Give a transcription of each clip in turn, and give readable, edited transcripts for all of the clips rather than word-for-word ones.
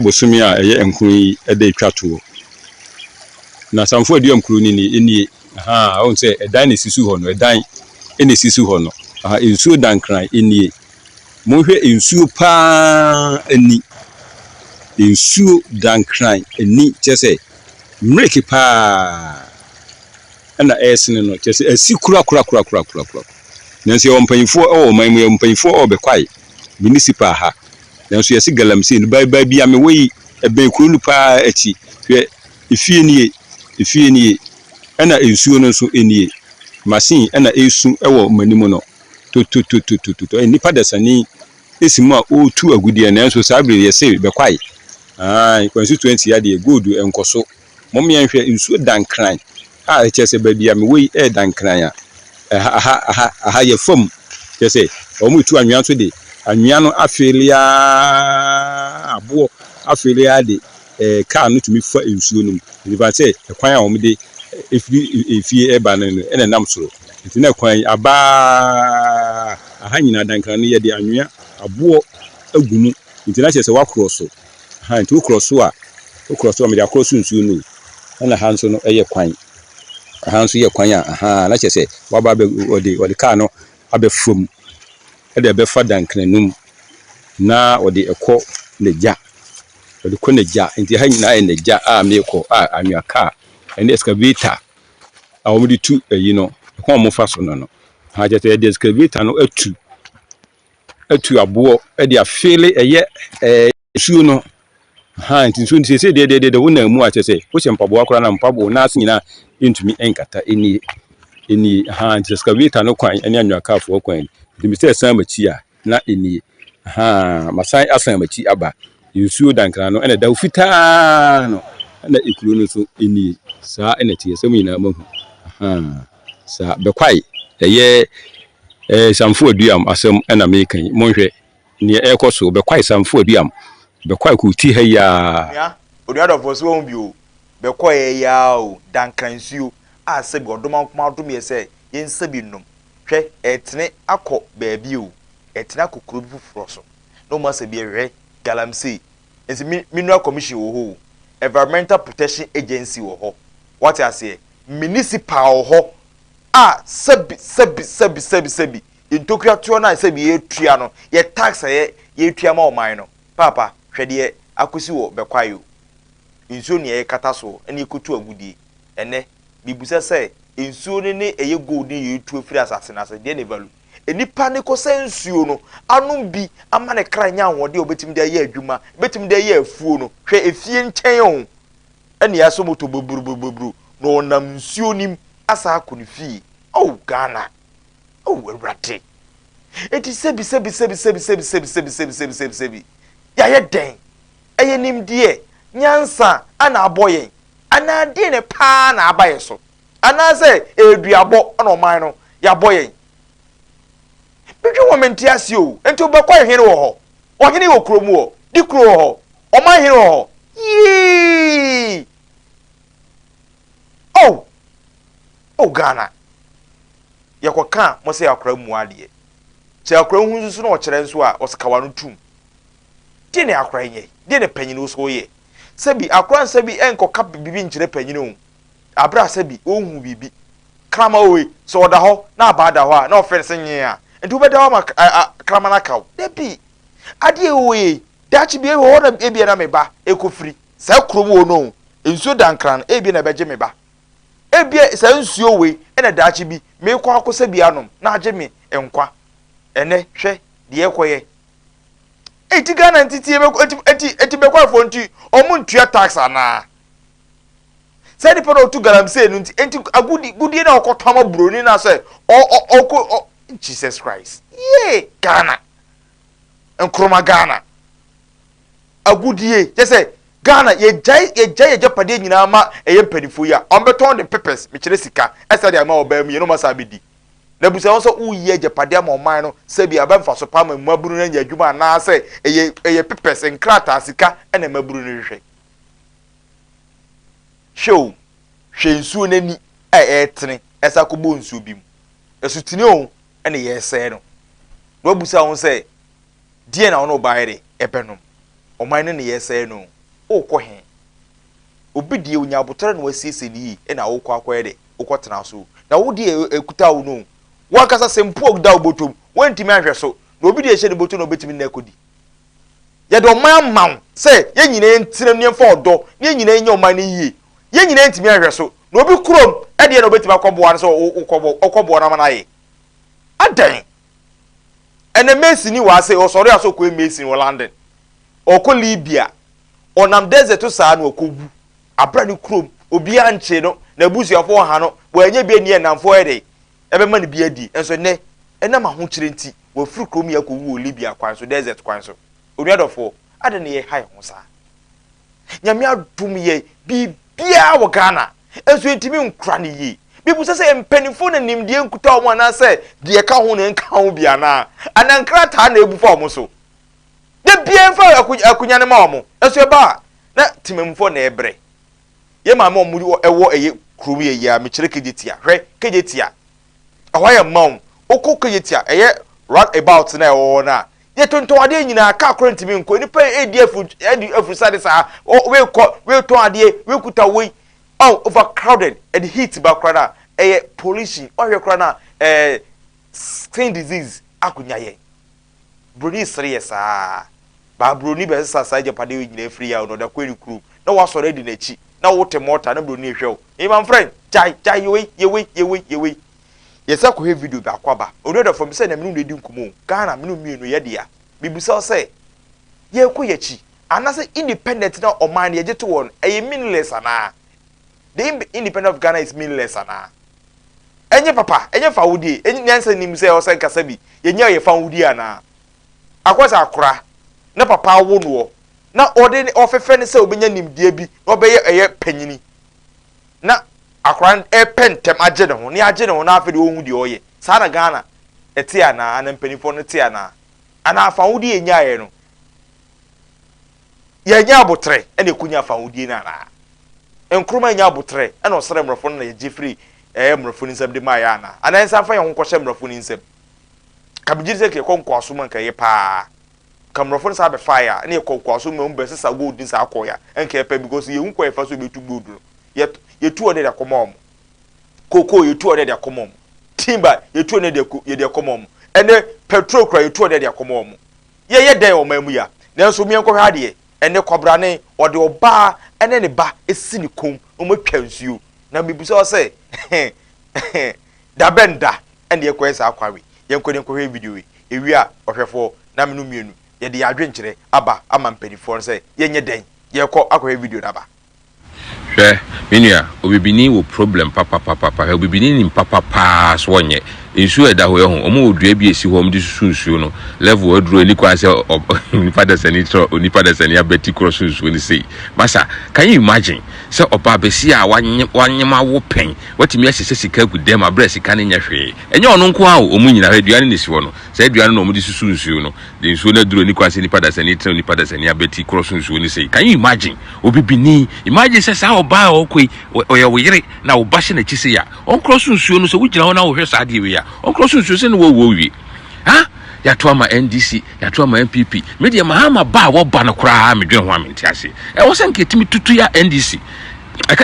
bosumi a ɛyɛ nkuru yi ɛda etwa to na samfo aduam kuro ni enie aha on sɛ ɛdan na sisi hɔ no ɛdan ɛna sisi hɔ no aha nsuo dankran enie monhwɛ nsuo paa ani nsuo dankran ani kyɛ mreki paa ɛna ɛsene no kyɛ sɛ asi kura nanso yɛ mpanyinfoɔ ɛwɔ man mu yɛ mpanyinfoɔ ɛwɔ bɛkwae municipal ha nanso yɛsi galamsey no baa bi ame wɔ yi ɛbɛn kuro no paa akyi hwɛ efie nie ɛna nsuo no nso enie machine ɛna esu ɛwɔ manimu no to nipa dasani esimu a otu agudie nanso saa bere yɛse bɛkwae constituency ya de good enkoso momyɛ nhwɛ nsuo dankran a ɛkyɛ sɛ baabi ame wɔ yi dankran a aha yɛ fam kyɛ sɛ ɔmo tu anwea nso de anwea no afelia aboɔ afelia de car no tumi fa nsuo no mu nipa sɛ kwan a ɔmo de efie eba no ɛna nam soro nti na kwan aba aha nyina dankran no yɛ de anwea aboɔ agu mu nti na kyɛ sɛ wakoro so nti wokoro so a me de akoro so nsuo no ɛna ha nso no ɛyɛ kwan ha nso yɛ kwan a na kyɛ sɛ waba ɔde car no abɛfam ɛde ɛbɛfa dankranum na ɔde ɛkɔ n'agya ɔde kɔ n'agya nti ha nyinaa yɛ n'agya a mekɔ a anwea car ɛne excavator a wɔde tu ayi no ɛkɔ ɔmo fa so no ha kyɛ sɛ ɛde excavator no atu aboɔ ɛde afele ɛyɛ nsuo no nti nsuo nti sɛ de wona mu a kyɛ sɛ wohyɛ mpaboa kora na mpaboa na ase nyinaa ntumi enkata eni nti excavator no kwan ɛne anwea car fo kwan nti mi sɛ san machi a na eni masan asan machi aba nsuo dankran no ɛna da fitaa no ɛna ekuro no so eni saa ɛna tie sɛ mu nyinaa mahu saa bɛkwai ɛyɛ samfo aduam asɛm ɛna mekan monhwɛ ne ɛkɔ so bɛkwai samfo aduam bɛkwai ku ti ha ya oduadofo so won bio bɛkwai ya o dankransuo a sɛ bi odoma nkoma adom yɛ sɛ yensa bi nom hwɛ etene akɔ baabi o etene akokoro bi foforo so no ma sɛ bi ehwɛ galamsey ensi mineral commission wo ho environmental protection agency wo ho what I say municipal ho a sebi intokua tuo na sebi yetua no ye tax ye tua ma o man no papa hwede akosi wo bekwayo nsuo ne ye kata so ene ekotu agudie ene bibusa se nsuo ne eye gold ne ye tu afiri asase na se de ne value enipa ne ko se nsuo no anum bi ama ne kra nya ahode obetim de ye adwuma betim de ye afuo no hwe efie nkyɛn o ene ya so moto boburu no nam nsuo nim asa akoni fie oh Ghana oh Ewurade eti sebi ya ye den eye nim die nyansa ana aboyen ana die ne pa na abaye so ana se eduabo ona oman no ya boyen bitwe wo menti ase o enti obekwa hene wo ho ohene wo kromu wo di kro wo ho oman hene wo ho yi oh Ghana yakoka mo se yakra mu ade se yakra hu nsusu na o kire nso a osikawa no tum die ne akra nye die ne panyini so ye sebi akra nsabi enkoka bibi nkire panyini o abra sebi ohu bibi krama owe so oda ho na abada ho a na ofen senye a enti obeda ho ma krama na kaw debi ade owe dachi bi ho na ebi na meba ekofiri sa krom wo no nsuo dankran ebi na beje meba ebi sa nsuo we ena dachi bi me kwa akosa bi anom na age me enkwa ene hwe de ekoye eti Ghana ntiti eti bekwa fo nti omuntua tax ana say the people to galamsey no nti enti agudi na okotama broni na say o Jesus Christ ye Ghana enkroma Ghana agudie je say Ghana ye jai pade nyina ma eye mpanifo ya on beton the papers me kire sika esa de ma oba mu ye no masa bedi na busa won so uye jepade ama oman no sabi abamfa so pa ma maburu na nya adwuma na se eye papers enkrata sika ena maburu no hwe show hwensuo nani etene esa ko bo nsuo bim esutini o ena ye se no na busa won se die na won obaere ebenom ɔman ne yɛsɛ no okɔ he obi die onya abotre no wasiesie ni e na wokɔ akɔyɛ de wokɔ tena so na wodi ekuta wo no wankasa sempo da obotom wantimi ahwɛ so na obi die hye ne botom na obetimi na akodi ye do man man say ye nyina ntire ne mfa odo ye nyina nya oman ne yie ye nyina ntimi ahwɛ so na obi krom e de na obetimi akɔboa no so okɔboa na ma na ye adan ene Messi ni wa say o sori aso ko Messi wo London okɔ Libya onam desert to saa na okɔbu abra ni krom obi anche no na busuafo ha no wo anya bi ani enamfo ede ebe ma ne bi adi enso ne enam ho kyere nti wo furu krom ya kɔwu Libya kwan so desert kwan so onuadofo ade ne ye hai ho saa nyame adum ye bibia wo Ghana enso entimi nkra ne yi bibu sɛ mpanifo na nimdie nkuta omo na sɛ de ka ho ne nka ho bia na anankra ta na ebufa omo so de bia mfa akunya ne ma omo enso ba na timemfo na ebre ye ma ma omo ewo eye krom ye ya me kyere kejetia hwɛ kejetia ahoya maun okɔ kejetia eye round about na ewo na ye tonton ade nyina ka akorantimi nko nipa edi sade sa we ton ade we kuta we overcrowded and heat bakrana pollution ohwe krana skin disease akunyaye broni sere sa ba broni be sasa japade we nyina free ya no da kweri kru na wasore di nachi na wote mota na broni hwew my friend jai yewe yesa ko he video ba kwaba onoda from say na menu dedi nkumo Ghana menu mienu ye dia bibusa say ye ko yachi anase independent na oman ye gete won meaningless ana. The independent of Ghana is meaningless ana. Enye papa, enye fawudi, enye nyansa nim say o say kasa bi, ye nya ye fawudi ana. Akwasa akora, na papa wo no, na ode ni ofefe ne say obenya nimdie bi, na obeye eye panyini. Na akora pentem agye ne ho, ne agye ne ho na afede ohun de oye. Sa na Ghana ete ana, ana mpanifo no te ana. Ana fawudi ye nya ye no. Ye nya abotre, ene kunya fawudi na ana. Enkroma nya abotre ena osere mrofo na ye free mrofo ni nsem de ma ya na anansa fa ye ho kwhye mrofo ni nsem kabigiri se ke konko aso man ka ye pa ka mrofo sa be fire na ye konko aso man be sesa gold ni sa akoya enka pa because ye hu ko ye fa so betu gold ye tu ode de akomom koko ye tu ode de akomom timber ye tu ode de ye de akomom ene petrol kra ye tu ode de akomom ye den o mamu ya nanso mi enko hwa de ene kobra ne ode oba ene ne ba esi ni kom o ma twansuo na bibusa o se da benda ene ye kwesa akwawe ye nkode nkwe video wi ewi a ohwefo na menu mienu ye de adwenkyere aba ama mpanifo se ye nye den ye kɔ akwa video da ba hwɛ menua obibini wo problem papa obibini ni papa so onye nsu eda ho ho omo odua bi esi ho mdi susu no level aduro ni kwa se nipa da sani tro nipa da sani abeti cross susu ni sei masa can you imagine se opa besi a wanyema wo pen watimi ahye sika gudem abra sika ne nya hwe enye ono nko a omu nyina aduane ne si ho no se aduane no omdi susu no de nsu na aduro ni kwa se nipa da sani tro nipa da sani abeti cross susu ni sei can you imagine obibini imagine se sa oba okoi oye wo yire na wo ba hye na chise ya on cross susu no se wo gina ho na wo hwe sa de wi ya on cross susu se no wo wi ha ya to ama NDC ya to ama MPP media mahama ba wo ba no kra me dwen ho amenti ase wo se nke timi tutu ya NDC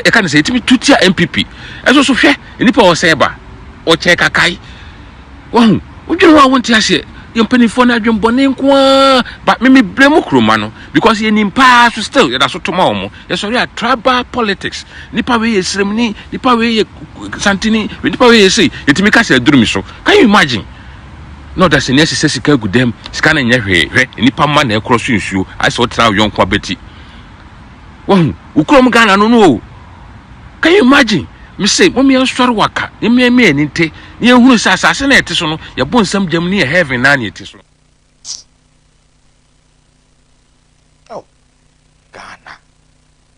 e ka ne se timi tutu ya MPP eso so hwe nipa wo se ba o che kakai wo dwen ho awonti ase yempanifo na adwenbone nko ba me blame kroma no because ye nimpa so still ye da so toma omo ye sorry a tribal politics nipa we ye sremni nipa we ye santini nipa we ye say yetimi ka se adurumi so can you imagine no that senior sika gudem sika na nya hwe nipa ma na ekro so nsuo I saw tra yonko abeti wo ukrom Ghana no no can you imagine me say mo me answer waka me aninte ne ehunu sa asase na ete so no ye bo nsam jam ne heaven na ne ete so oh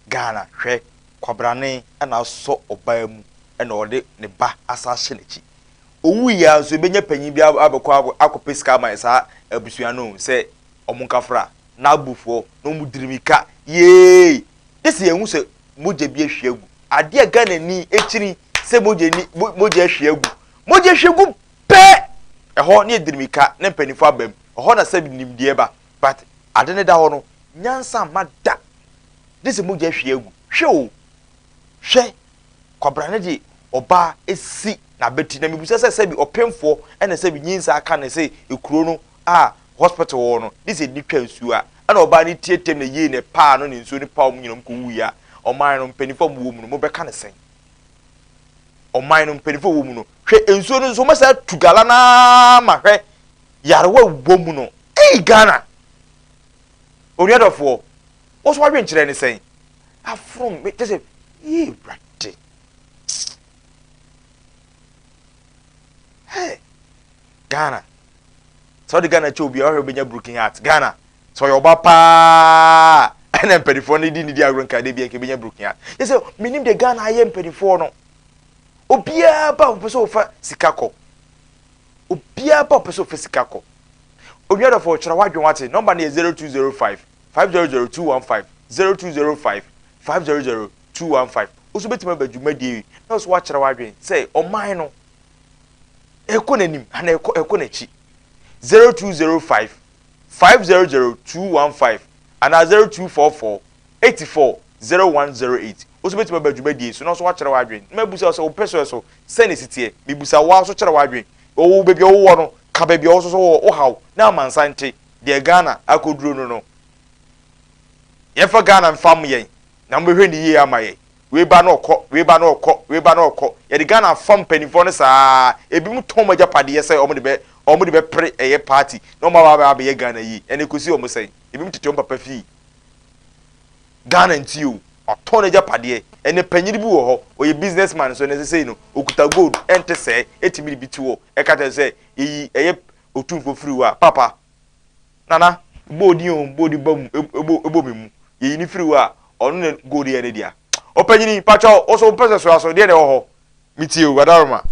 Ghana hwe kwabrane ana so obamu na ode ne ba asase nechi owu ya so benya panyin bi abekọ akopesika ma sa abusua no se omunkafra na abufo no mudirimika ye desi ehun se moje bi ehwiagu ade Ghana ni echiri se moje ehwiagu moje ehwiagu pe eho ne dirimika ne panifo abam eho na se nimdie ba but ade ne da ho no nyansa mada this mu je hwe agu hwe kwabra ne de oba esi na beti na mibusa se bi opemfo ene se bi nyinsa aka ne se ekuro no hospital wo no this is nitwa nsu a ana oba ne tietem na yi ne pa no ne nsu ne pa om nyinam ko wuya oman no mpanifo mu wo mu no mo beka ne sen oman no mpanifo wo mu no hwe ensu no so masa tugala na ma hwe yarewa wo mu no Ghana oniadofo wo so wadwen kire ne sen afrom me tese ye brate hey Ghana so the Ghana chobi o benya broken heart Ghana so your papa ene mpedifo ne di agronka de bia ke benya broken heart you say minim de Ghana aye mpedifo no obia ba opeso fa sikako obia ba opeso fa sikako oniadofo chira wadwen wate number na 0205 500215 0205 500215 oso betima badwumadie na so wa chira wadwen say oman no ekonanim ana ekonachi 0205 500215 and 0244 840108 oso betima badwumadie so na so wa chira wadwen mabusa so opeso so send sitie bibusa wa so chira wadwen o bebi o wo no ka bebi o so o haw na mansante de Ghana akoduro no yefa Ghana mfam yen na mbehwe ni ye amaye we ba na okọ ye de Ghana fam panifo ne saa ebi mu ton majapade ye say omo de be pre eye party no ma ba ye Ghana yi ene kosi omo say ebi mu tete papa fi Ghana ntio oton ajapade ene panyiri bi wo ho oye businessman so ne say no okuta gold ente say etimi bi ti wo e kata say yi eye otumfo free wa papa nana bodi bam ebo memu ye ni free wa onu ne gold ye ne dia opanyini pacho oso pese so aso de ne ho miti o wadaroma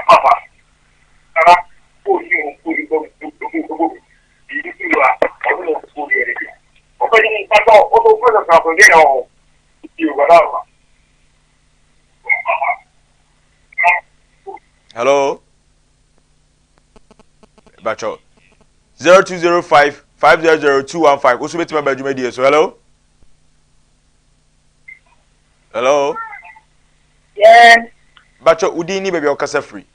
papa nana bodi bam ebo ye ni free wa onu ne gold ye ne dia opanyini pacho oso pese so aso de ne ho miti o wadaroma hello Bacho 0205 500215 oso betima badwumadie so hello yeah Bacho udini baby okasa free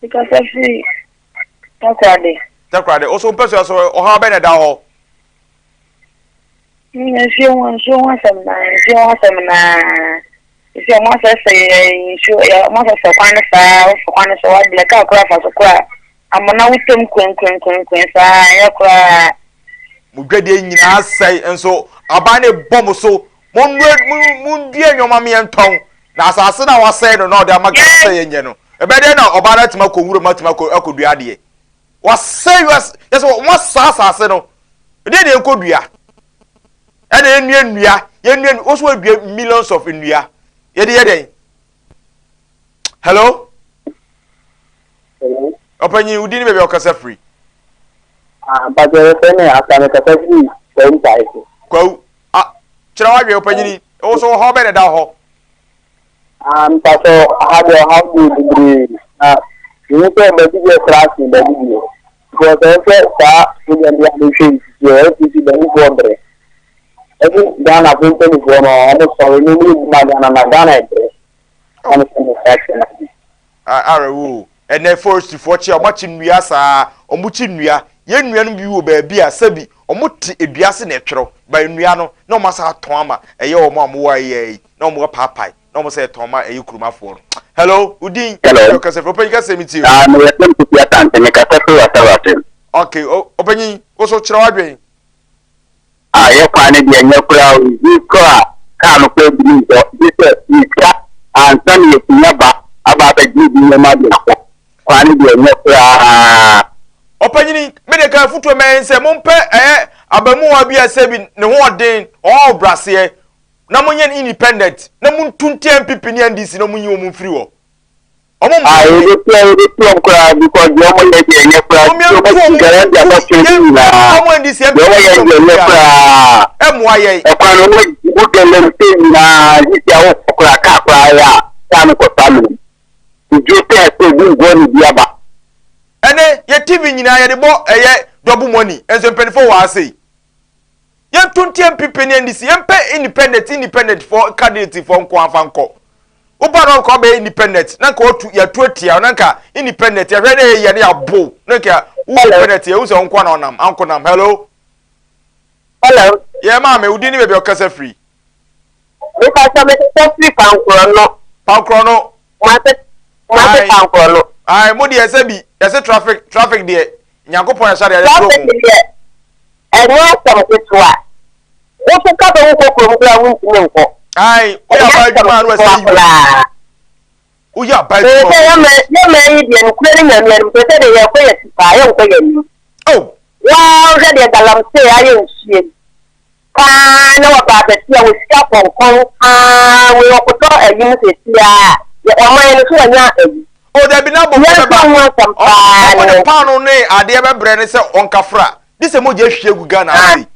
because free takrade oso mpeso so oha be na da ho she wants some if you want to say ya mo so kwan so wa black akra fa so kwa amona wutem kwen sa ya kwa mugwade nyina sai enso abane bom so mun die nyoma me enton na asase na wasai no na de amaga sai yenye no ebede na obana tima ko wuro matima ko akodua de wasai yes mo asase no de de enkodua ene enua oso adua millions of enua ye hello opanyi udini bebe okasa free but the thing after the free same size kwa chira wadwe opanyi oso ho be da ho paso how do degree you say be the class in the video because the sa you dey show you see the number every Ghana company for no almost so we need na Ghana on the section arewu ene forest for chi omachi nnua saa omuchi nnua ye nnua no bi wo ba bi asabi omuti eduase na etwero ba nnua no na omasa aton ama eye omo amwa ye na omo papai na omo se eton ma eye kurumafo no hello udin okase for panyika semiti no we tem to ya tante me ka tafi wa tawatin okay opanyi oso kira wadwen ye kwani de nya kura wi kura ka no ko bi so this is and ye tinya ba aba ba ji bi ma de kwani de nya kura opanyini me de ka futu men se mompe abamu wa bi asabi ne ho odin o brase na munye independent na muntunti MPP ni NDC na munye omu free wo omo you dey kura because the omo ye de nya kura so guarantee opportunity na omo NDC MPP kura emwa ye kwani wo de le na isi awo kura ka kura ya tanu ko talu uju te bi ngoni biaba ene ye TV nyina ye de bo double money enso mpanifo wa say yen 20 MPP ni ndisi yen pe independent for candidate for nko afanko oba no ko be independent na ka otu ya tuatia na ka independent ya hwede ye ne abo na ka independent ya uso nko na onam anko nam hello yeah mama udi ni be okasa free because I'm a free pankro no mate pankro no ai mo de ese bi ese traffic de nyankopon ya sare ya traffic de and what some to what you cut on ko kra won ai o ya ba juma no say o ya ba juma no me yi de no kure nya nya no se de ya ko ya sipa ya ko ya ni oh wow je de dalam se aye nsie ka na wa ba be ti o sia konkon we o ko to eyin se ti ya o man no so nya eyi o da bi na bo o pano ne ade be bre ne se onkafra dise mo je hwie gu Ghana asi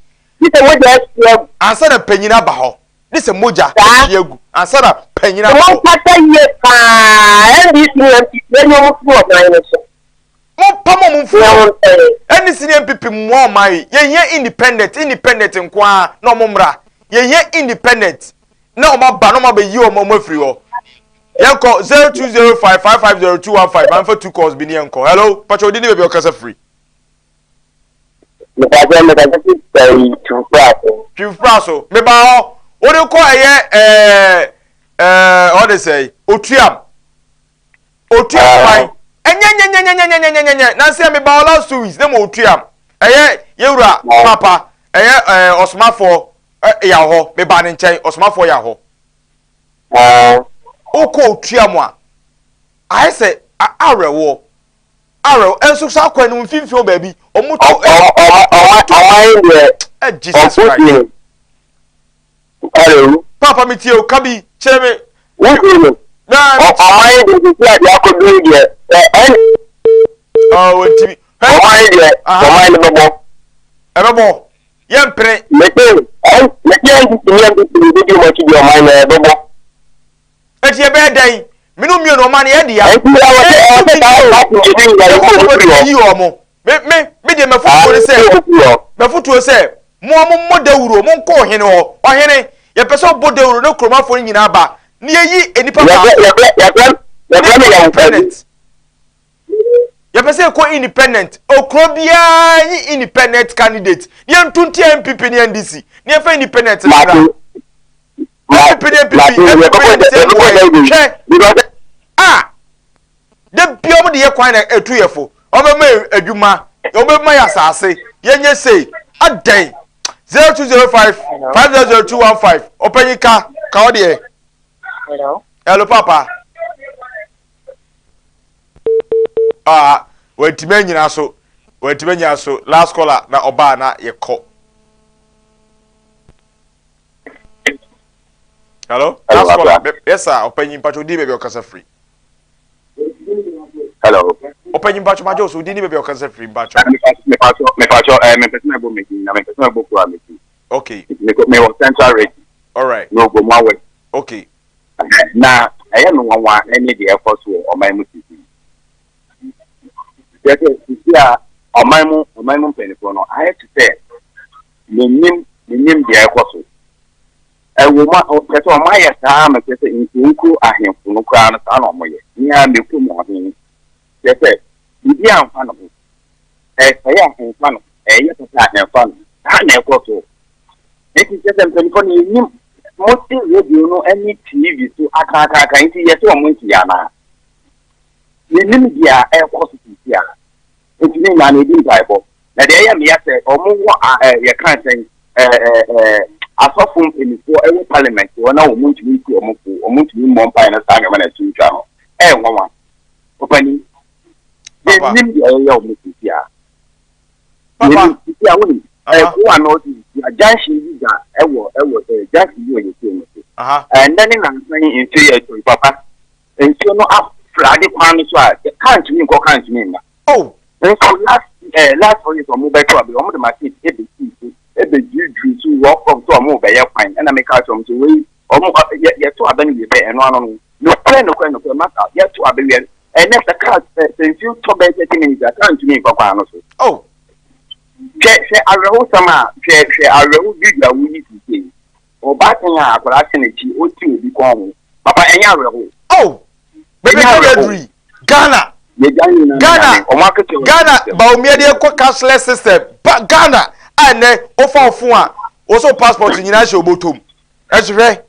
dise mo je hwie ansa na panyina ba ho dise moja hwie gu ansa na panyina ba mo pata ye pa ndc ne mo fu o man no so mo pamo mo fu ndc ne MPP mo mai ye independent nkwa na mo mra ye independent na o ma ba no ma be yi o mo afiri ho yanko 0205550215 and for 2 calls bi ni yanko hello pacho di ni be okasa free me ba say two fraso me ba ho o de ko eye what they say otuam fine enya na say me ba last 2 weeks dem otuam eye yewura papa eye osmafo ya ho me ba ne nchen osmafo ya ho oko otuam a I say arewo enso sa kwa ni mfimfio baabi omuto Jesus Christ hello papa mi tie o kabi chere me na ya ko do ye oh wonti bebo yempre etie be dan minu mi no man ye dia me de mafutuo se mo dawuro mo nko hene ho ohene ye pese obo dawuro no kromafo nyina ba ne yi enipa ba ye pese ko independent okro bia yi independent candidate ye ntunti MPP ne NDC ne fa independent na the biom de ye kwan na etuyefo obema adwuma obema ya sase yenye say adan 0205 500215 opanyika ka ode hello papa wetime nyina so last caller na oba na yekọ hello last caller yes sir opanyin pacho di baby okasa free hello opanyin pacho majo so di ni baby okasa free pacho me pacho personal go making na me personal go for making okay me was central rate all right no go my way okay na I am no one any the effort so on my musisi yes yeah on my penifo no I have to say me nim the effort so woman person o my ya me say nku ahemfo no kra no sa na omoye ni a me ku mo hin yes bibi amfa no say ahemfo no ye tata ahemfo no ha na ekoso eti say penifo ni nim most radio no any TV so aka nti yes o mo nti ya na ni nim dia ekoso ti ya eti ni na di bible na de ya me ya say o mo ye kan say asofo mpemifo ewe parliament wona wo muntumi ku omuntumi mompa na sanga mana tuntwa no nwanwa opani de nim de ya omutia papa ya woni ko no di junction visa ewo junction yo yete no and then na nsan inti ya to papa enso no afrade kwan so a can't me na oh last for you mo beto abi omo de market ebe juju so work from to omo be ye kwan na make out omo so we omo ye to abani be eno ano no no matter ye to abewe and next the car since you to be 30 minutes I can't me papa no so oh she areho sama she areho video we see o ba tin a akwara senechi o ti obi ko papa enya areho oh baby Adri Ghana Baumia de ko cashless system Ghana ane ofo a also passport nyina she obotom ehwe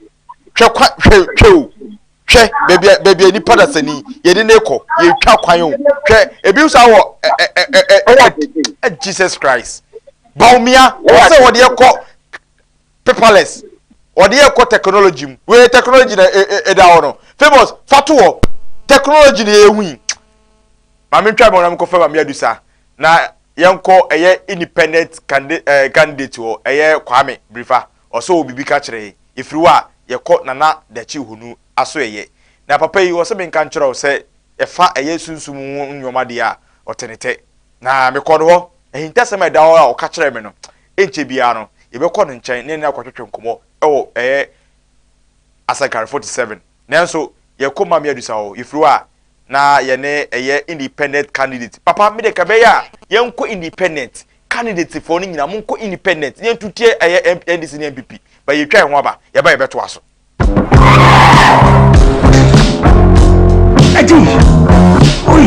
hwe baby ni pada sani ye de neko ye twa kwan o hwe ebi usa wo Jesus Christ Baumia o say wo de ko paperless o de ko technology we technology na da wono famous fatuo technology na ehun mami twa mo na mko fa Baumia dusa na yenko eye independent candidate o eye Kwame Brifa o so obibi ka kire ifriwa yekọ nana dachi hunu aso eye na papa yi wo se benka nkyerɛ se efa eye sunsum nyoma de a otenete na mekɔ no ho ehintasem eda ho a ɔka kyerɛ me no enche bia no yebekɔ no nkyɛn ne na akɔtwetwe nkomo ɛwɔ Asakare 47 nanso yekɔ Mami Adusa ho ifriwa na yene eye independent candidate papa me de ka be ya yenko independent candidate for ni nyina monko independent yentutie eye NDC ne MPP ba yetwa ho aba ye ba yebeto aso Adi oi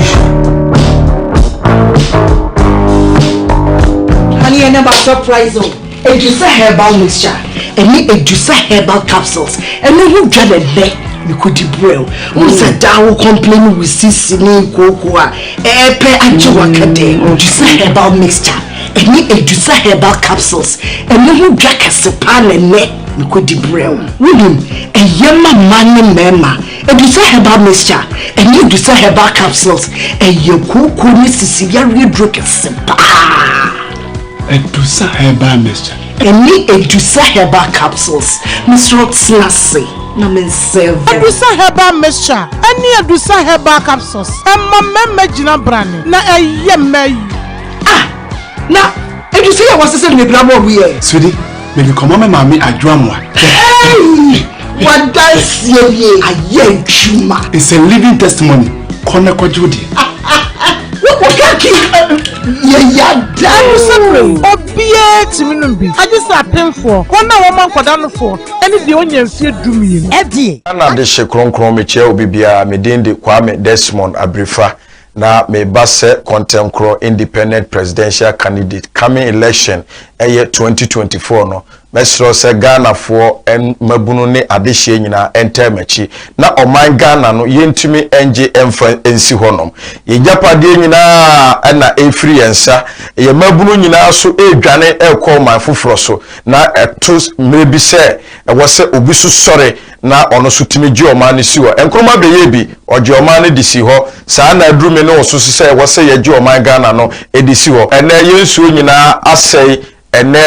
honey I never surprise o Ewiase herbal mixture any Ewiase herbal capsules and who dread it we could debrel who said down complain we see singing cocoa epe anchiwakade Ewiase herbal mixture any Ewiase herbal capsules and who drink a sepan and we could debrel women a yama money mema Ewiase herbal mixture and Ewiase herbal capsules and your cocoa necessary drink a sepa Ewiase herbal mixture any Ewiase herbal capsules Mr. Oxlasi Ewiase herbal mixture any Ewiase herbal capsules mama gina brand na eyemai na Ewiase ya wasese me bla mo we sweetie me be come mama adwamwa what does ye aye chuma it's a living testimony kone kwajudi what can ya dan separate obie timinumbi agisa atemfo kona woman kwadano for any de onya mfie dumie edi na de hye kronkron me che obibia me dinde Kwame Desmond Abrifa na me base contemporary independent presidential candidate coming election 2024 no mesro se Ghana for en mabunu ne adehye nyina entemachi na oman Ghana no yentumi enje emfa ensi honom ye japade nyina na efri ensa ye mabunu nyina so edwane ekọ man foforo so na etos mebi se wose obi so sore na ono so timi ji oman ne si ho enkroma beye bi oje oman ne disi ho saa na adrume ne oso se wose ye ji oman Ghana no edisi ho ene yensu nyina asei ene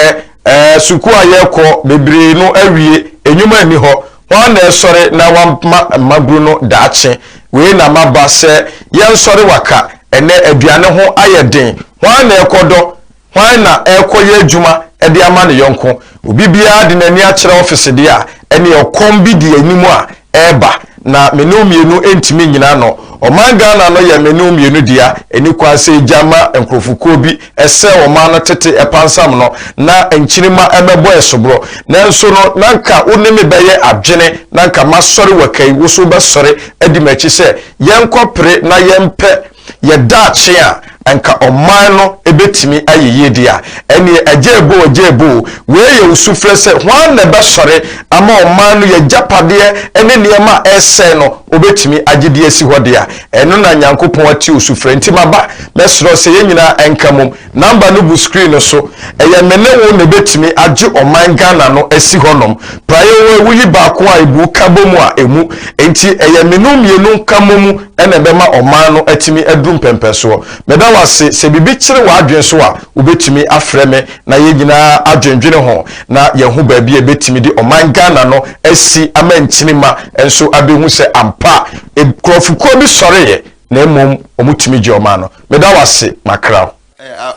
suku ayeko bebre no awie enyuma ni ho wan na sore na wan magru no daache we na maba se yen sore waka ene aduane ho ayeden wan na ekodo wan na ekoye adwuma ede ama ne yonko obibia de nani a kire office de a ene okom bi de animu a eba na menomienu entimi nyina no oman Ghana no ye menomienu dia eni kwase jama enkrofuko bi ese oman no tete epansam no na enchirima emebo esobro nanso no nanka wonemi beye adwene nanka masori wakai wo so besori edimachi se yenkopre na yempe ye daache a anka oman no ebetimi ayeye dia eni ajebo we ye usufre se hwan na besori ama oman no ye japade ene niema ese no obetimi agide esi hodia eno na nyankopon ati usufre ntimaba mesro se yenyina enkamum number no bu screen so eye menewo na betimi age oman Ghana no esi honom prayo wuyi baako a ebu kabomu a emu enti eye menum yenu kamomu ene bema oman no atimi adum pempeso meda wase se bibi kire wa adwen so a obetimi afreme na yenyina adwendwene ho na yehu baabi ebetimi di oman Ghana no esi amanchinima enso abehu se pa ekrofuko bi sore na emom omutumi je omano meda wase makra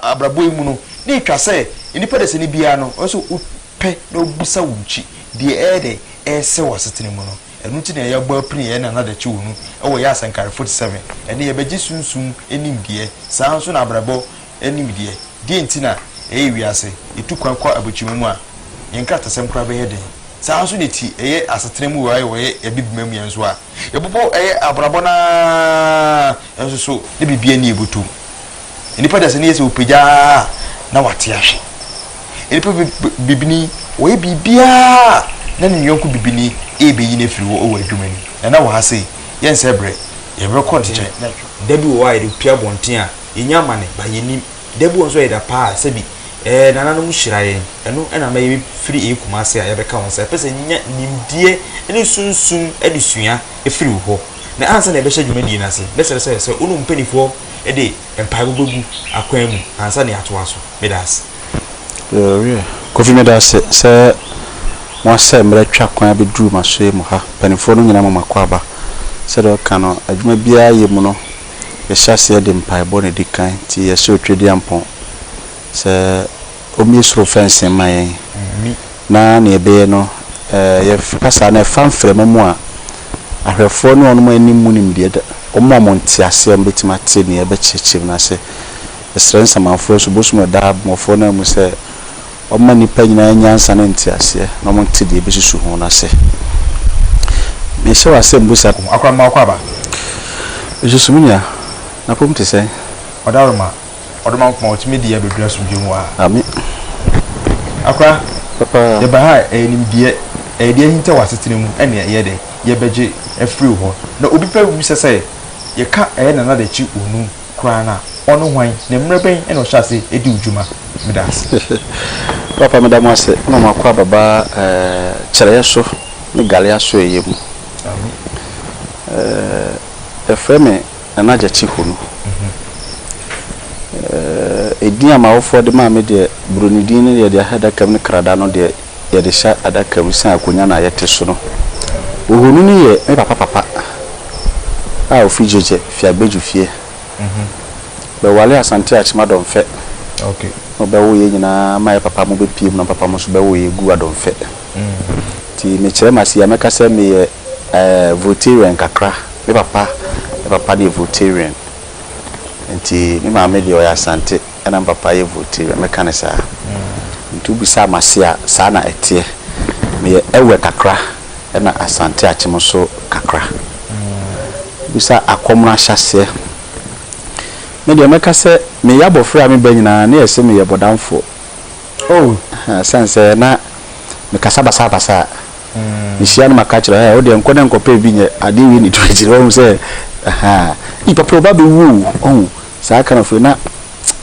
abrabo emu no ni twa se inipa se ni bia no so upe na obusa wunchi de ese wasetene mu no enu ti na ya gba prin ye na na da chi wonu ewo ya Asakare 47 ene ye beji sunsum enim de saa nso na abrabo enim de enti na Ewiase itu kwan kwa abuchimu a yenka tasem kra be yeden saa nso ne ti asetene mu waye ebibima mu yenso a yebobo abrabona enso so ne bibia ni ebutu nipa da se ne yesi opagya na wate ahwe nipa bibini we bibia na ne yonku bibini ebeyi ne firi wo adwuma ni na wo ha sei yense bre yebre konte debi wo waye de pia bonten a yenyama ne ba yenim debi wo so yeda pa sebi nananom hyiraye eno na ma free ekumase a yebeka won se pese nya nimdie ene sunsun edusua efiri ho na ansa na ebehye dwumadi na se lesere se unu mpanifo de empire bogu akwan mu ansa na atoaso medas kofi medas se mo se mra twa kwan abedru maso mu ha panifo no nyina mama kwaba se do kano adwuma bia ye mu no ye hyase de empire bo ne dikan ti ye se otwedi ampon se omi soro fence mai na ne ebe no ye pasa na fanfre mu a ahwefo no ono anim mu nim de omo monti ase mbetima te ne ebe chechim na se esren samanfo so bosumo da mofo na mu se omo nipa nyina nyansa na nti ase na monti de ebe susu ho na se me se wa se mbusa akwa ma akwa ba jesu munya na pomte se odaroma odoma kuma otimi ya bedura sumdwe wa amen akwa papa ye ba ha enim die hinta wasetene mu ene ye de ye beje efri ho na obi pa wu sese ye ka na de chi onu kra na ono hwan ne mreben ene o hyase edi udwuma medas papa madam ase no makwa baba kyereye so ne gale aso eyem amen efreme na ja chi ho no edin amawofo de ma me de brunidin ne de hadaka me krada no de ye de sha adaka mu san akonya na yete so no ohunu ni ye me papa a ofijeje fi agbeju fie be wale asante achima don fe okay obe wo ye nyina mai papa mo be piem na papa mo so be wo ye gu adon fe ti me kire masi ya meka se me ye vegetarian kakra me papa de vegetarian nti me ma me de oya asante na papa ye vegetarian meka ne sa nti bisa masi a sa na etie me ye ewe kakra na asante achimo so kakra bisa akomra hyase me de meka se me ya bofra me banyina na yese me ye bodamfo sense na me kasaba sa me hia no makachira o de nkone nkope bi nye ade wi ni twejire o se ipa proba be wu sa kana fo na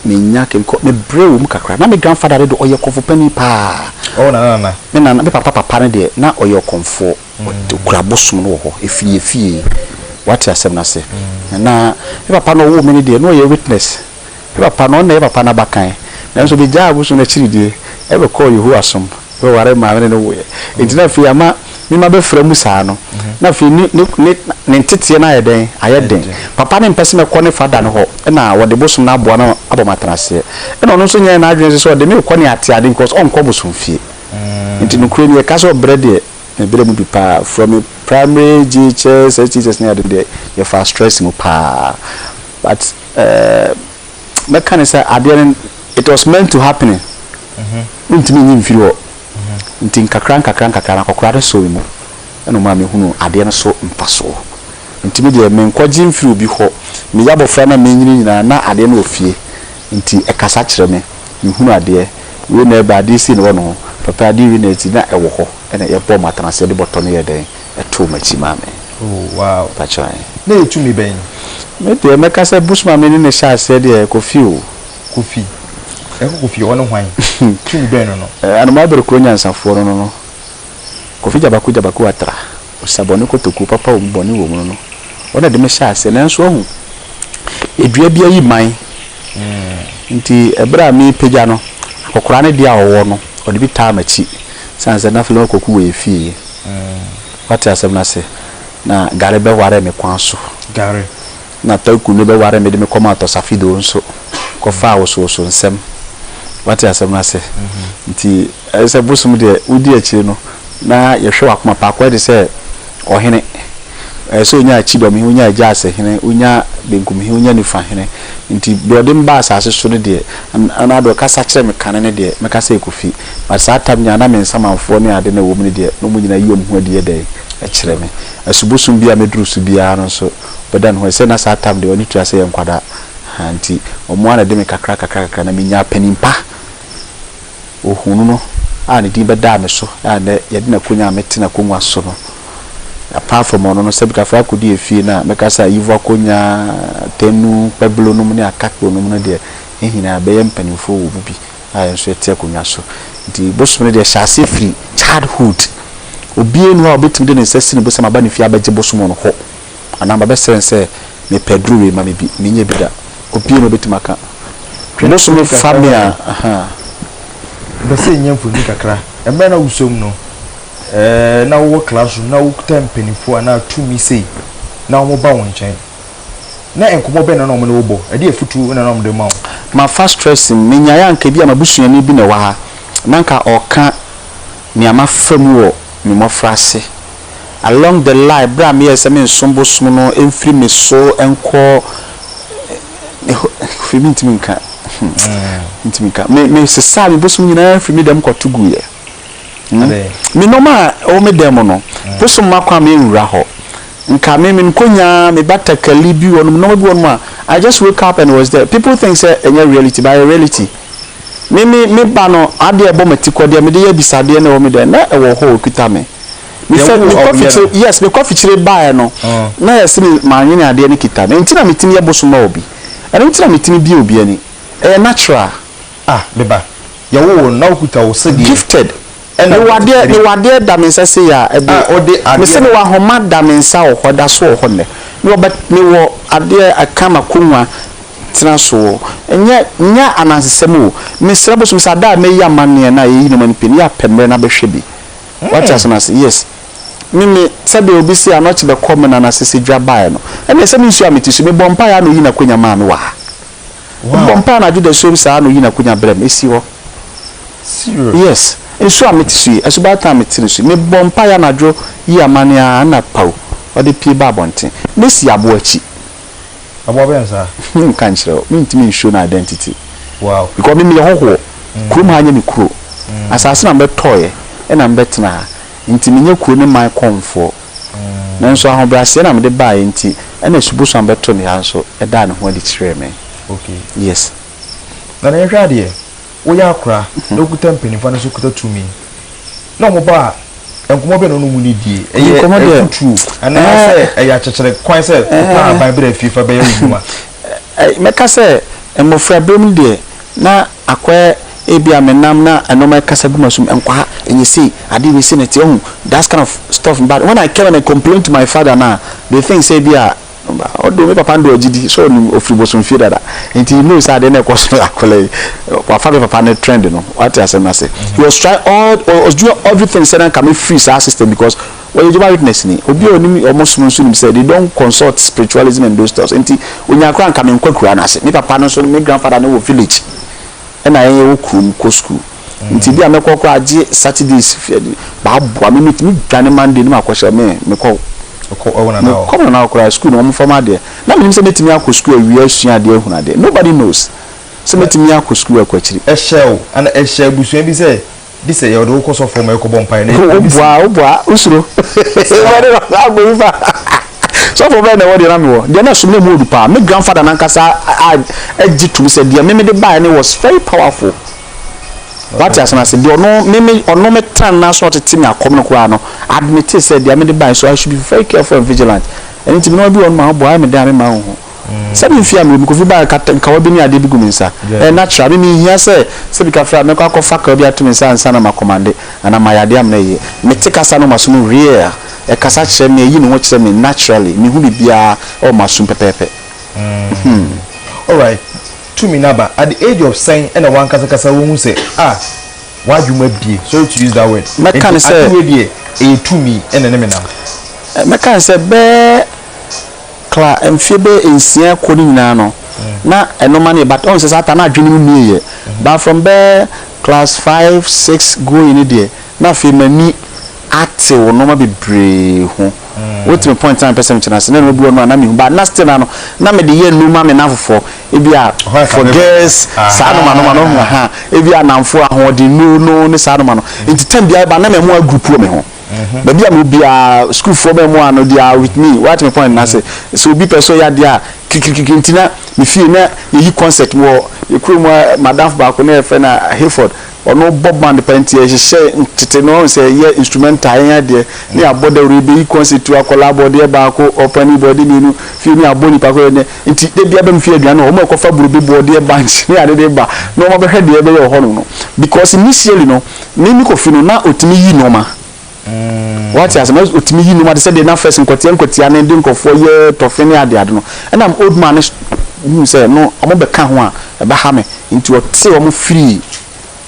me nya ke ko me brew mu kakra na me grandfather de oye kofo pani pa na me papa ne de na oye konfo o kura bosum no ho efie what you asem na se na e papa no wo me ne de no ye witness e papa no na e papa na bakan na so be jaabu so na chiride e be call you who asom we ware ma me no wo ye entina fi ama mi ma be fra mu saa no na fi ni ntete na ayeden ayeden papa ne mpese me kɔ ne fada no ho na wo de bosum na aboa na abomatrase e no so nya na adwen so de me kɔ ne ate ade because on kɔ bosum fie ntinu kure ne ka so brede e bere mu pa from primary teachers teachers na de you for stress mu pa but me can say it was meant to happen ntimi nyi mfiri ho ntin kakra na kokra de so mu eno ma me hunu ade no so mpaso ntimi de me nkwaji mfiri obi ho me yabofra na me nyini nyina na ade no ofie nti ekasa kire me hunu ade we na ba ade si no no papa ade wi na ti na ewo ho ena ye bo matanase de boto no ye den eto machi ma me wow pachai na etumi ben me de me ka se bushman me ni ne sha se de kofi kofi ono hwan tumi ben no anu ma bere kronya nsafo no kofi jabaku atra osabone kotoku papa omboni wo mu no ona de me sha se na nso hu edua bia yi man nti ebra mi peja no akokora ne dia owo no odi bi ta machi sanse na filo koku we fie what asem na se na gare be ware me kwan so gare na taku ne be ware me de me koma to safido nso ko fa wo so nsem what asem na se nti ese busum de udi akire no na ye hwe wakoma pa kwa de se ohene so nya achidom he nya ajase hene unya benkum he unya nifa hene nti building bars aseso ne de ana do kasa kire me kan ne de me kasa ekufi but saa tam nya na me nsamanfo ne ade na wo mu ne de no mu nyina yom ho de de e kire me asubusum bia me duru su bia no so bedan ho se na saa tam de oni tu ase ye nkwada nti omo ana de me kakra na me nya panimpa ohunu no ani di beda me so ande ye de na konya metina konwa so no apart from ono no sebika fa kodi efie na meka sa yivo konya tenu peblo no ne akakpo no no de ehina be ye mpanimfo wo bi ayen so ete konwa so nti bosom ne de shase free childhood obie no a obetim de ne sesi ne bosama ba ne fie abaje bosom no ho ana ba be sense me pedru we ma me bi nye bi da obie no obetim aka bosom family aha be se nyamfo ni kakra embe na usom no na wo classroom na wo tempenifo na tumi sei na wo ba won chen na enkomo be na no mo ne wo bo e de afutu na no mo de ma ma fast stressing menya ya nka bia ma busuani bi na wa ha nanka oka ni ama fam wo me mo frase along the line bra me yesa me nsombo som no emfiri me so enko fi mintimi nka me se sa me bosum nyina fi me dem kotugu ye me noma o me dem no bosum makwa me nwura ho nka me nkonya me batakali bi wonu no bi wonu I just wake up and was there. People think say any reality by reality me ba no ade ebo matiko de me de bisade na o me de na e wo ho okuta me me say me coffee yes me coffee chire ba no na yes me manwene ade ne kita me ntina metimi yebosum obi ene ntina metimi bi obi ani natural beba ya wo na okuta wo se gifted and the wade damensa say ya me say me wa homa damensa wo hoda so ho ne me wo ade akama kunwa tena so nya anansesem o me srabo so sada me ya mane na yi no man pini ya pemre na behwe bi what as na say yes me sabe obi say anochi be come na nasese dwabae no ene se me nsu ametisu me bompa ya no yi na konya ma me wa bompa na jude so sa no yi na konya brem esi ho serious yes nsu ametisu esubata ametisu me bompa ya na jo yi amane a na pau ode pie ba bonten me si abo achi abo be nsa kan chiro me ntimi show na identity wow because me hoho krum ha nya me kuro asase na betoye e na betena ntimi nya kuro ne man konfo nanso ahobrase na me de ba enti e na subuso am beto ne hanso e da ne ho ade chire me okay yes na na hwa de wo ya akra na okuta mpanimfa na so kuta tumi na mo ba enkomo be no no mu ni die eye true ana say eye achechere kwan say pa ban bra fifa be yuma meka say emofra brem die na akwa ebia menam na anoma kasa gumasum enkwa enyisi ade we see net ehun that kind of stuff but when I came and I complained to my father now they think say bia odo me papa ndo ogidi so ni ofribosum fi dada enti you know say dey na koso akole papa ne trend no what I say he was try was doing everything say can me free our system because when you do witness ni obi oni almost monsoon say they don't consult spiritualism and those stuff enti onya kran ka me nkwa na say me papa no so me grandfather no village and I wo krum ko school nti bia me kokko age Saturdays ba bo me meet dwane Monday ni makosha me ko come on now cry school no mo formal there na me say metimi akọ school wi asua de ehuna de nobody knows say metimi akọ school akwachiri e shell and e shell busua bi say this say you do koso from e ko bompa na obua usuro so for be na what na me wo de na sumle mu odupa me grandfather na nkasa agitum say de me de buy was very powerful what as na say de ono me tan na so tete akom no kwa no admit say de me de buy so I should be very careful and vigilant and it no be on ma boy me de ma ho say me fia me ko fi buy ka wa bi ni ade bi gu me nsa natural me here say bi ka fra me kwa fa ka bi atum nsa nsa na ma commande ana ma yade am na ye me tikasa no maso real e kasa kire me yi no ho kire me naturally me hu bibia o masum pepepe all right to me naba at the age of 9 and one kasa wo hu say why you may be so to use that word me can say to me and me now me can say be kla emfiebe ensia ko ni nyina no na enoma ne but on say sata na adwene mu ye but from there class 5 6 go in there na fe mani ate wo no ma bebre ho what me point time person chance na no bi wonu na me hu ba na still na no na me de ye numa me na fofo ebia for girls sa no ma no ha ebia namfo ahodi no ne sa no ma no nti time bia ba na me ho group me ho baby am bia school for me mo no dia with me what me point na say so bi person ya dia kikikiki ntina me fie na yi concert wo ekuru mo madam ba ko na e fe na Hayford ono bob band penti e hye tete no say ye instrumental ya de ni aboda ribe concert to akola body ba ko open body ni fie ni aboni pa ko ne nti de bia ba mfie aduane o mo ko fa burubi body bunch ni ade de ba no mo be hwede e be yo ho no because initially no ni ko fino na otimi yi no ma what as most otimi yi no ma de say de na first nkotia na de nkofo ye tofene ade ade no and am old man who say no omo be ka ho a e ba ha me nti o te o mo free